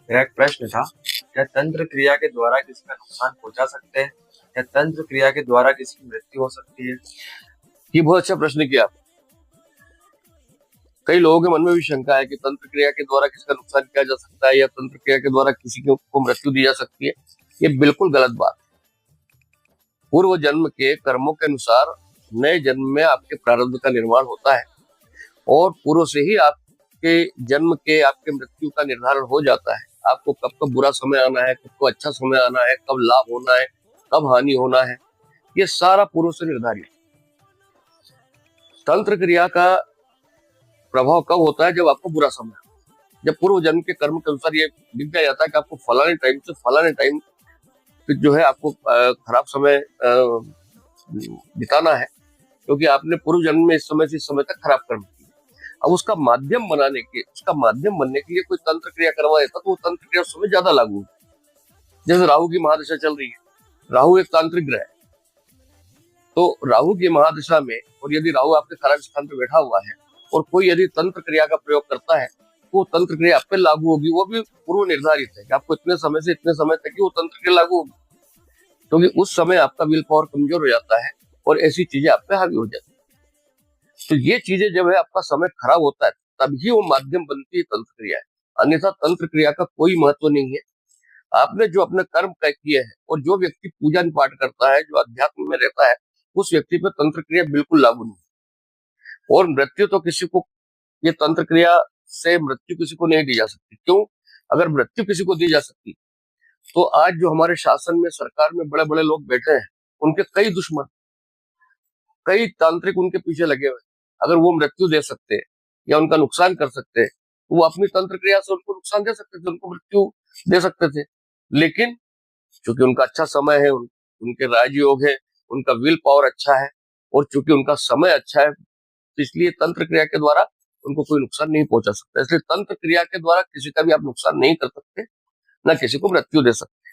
मेरा एक प्रश्न था, क्या तंत्र क्रिया के द्वारा किसी का नुकसान पहुंचा सकते हैं? क्या तंत्र क्रिया के द्वारा किसी की मृत्यु हो सकती है? ये बहुत अच्छा प्रश्न किया आपने। कई लोगों के मन में भी शंका है कि तंत्र क्रिया के द्वारा किसी का नुकसान किया जा सकता है या तंत्र क्रिया के द्वारा किसी को मृत्यु दी जा सकती है। ये बिल्कुल गलत बात है। पूर्व जन्म के कर्मों के अनुसार नए जन्म में आपके प्रारब्ध का निर्माण होता है और पूर्व से ही आपके जन्म के आपके मृत्यु का निर्धारण हो जाता है। आपको कब कब बुरा समय आना है, कब को अच्छा समय आना है, कब लाभ होना है, कब हानि होना है, ये सारा पूर्व से निर्धारित। तंत्र क्रिया का प्रभाव कब होता है? जब आपको बुरा समय, जब पूर्व जन्म के कर्म के अनुसार ये लिख दिया जाता है कि आपको फलाने टाइम से फलाने टाइम जो है आपको खराब समय बिताना है, क्योंकि आपने पूर्व जन्म में इस समय से इस समय तक खराब कर्म किए। अब उसका माध्यम बनने के लिए कोई तंत्र क्रिया करवा देता तो वो तंत्र क्रिया उस समय ज्यादा लागू होती। जैसे राहु की महादशा चल रही है, राहु एक तांत्रिक ग्रह है, तो राहु की महादशा में और यदि राहु आपके खराब स्थान पर बैठा हुआ है और कोई यदि तंत्र क्रिया का प्रयोग करता है तो तंत्र क्रिया आप पे लागू होगी। वो भी पूर्व निर्धारित है कि आपको इतने समय से इतने समय तक ही वो तंत्र क्रिया लागू होगी, क्योंकि उस समय आपका विल पावर कमजोर हो जाता है और ऐसी चीजें आप पे हावी हो जाती है। तो ये चीजें जब है आपका समय खराब होता है तभी वो माध्यम बनती है तंत्र क्रिया है, अन्यथा तंत्र क्रिया का कोई महत्व नहीं है। आपने जो अपने कर्म तय किए हैं और जो व्यक्ति पूजा पाठ करता है, जो अध्यात्म में रहता है, उस व्यक्ति पे तंत्र क्रिया बिल्कुल लागू नहीं। और मृत्यु तो किसी को, ये तंत्र क्रिया से मृत्यु किसी को नहीं दी जा सकती। क्यों? अगर मृत्यु किसी को दी जा सकती तो आज जो हमारे शासन में, सरकार में बड़े बड़े लोग बैठे हैं, उनके कई दुश्मन, कई तांत्रिक उनके पीछे लगे हुए। अगर वो मृत्यु दे सकते हैं या उनका नुकसान कर सकते हैं तो वो अपनी तंत्र क्रिया से उनको नुकसान दे सकते थे, उनको मृत्यु दे सकते थे। लेकिन चूंकि उनका अच्छा समय है, उनके राजयोग है, उनका विल पावर अच्छा है और चूंकि उनका समय अच्छा है, तो इसलिए तंत्र क्रिया के द्वारा उनको कोई नुकसान नहीं पहुंचा सकता। इसलिए तंत्र क्रिया के द्वारा किसी का भी आप नुकसान नहीं कर सकते, ना किसी को मृत्यु दे सकते।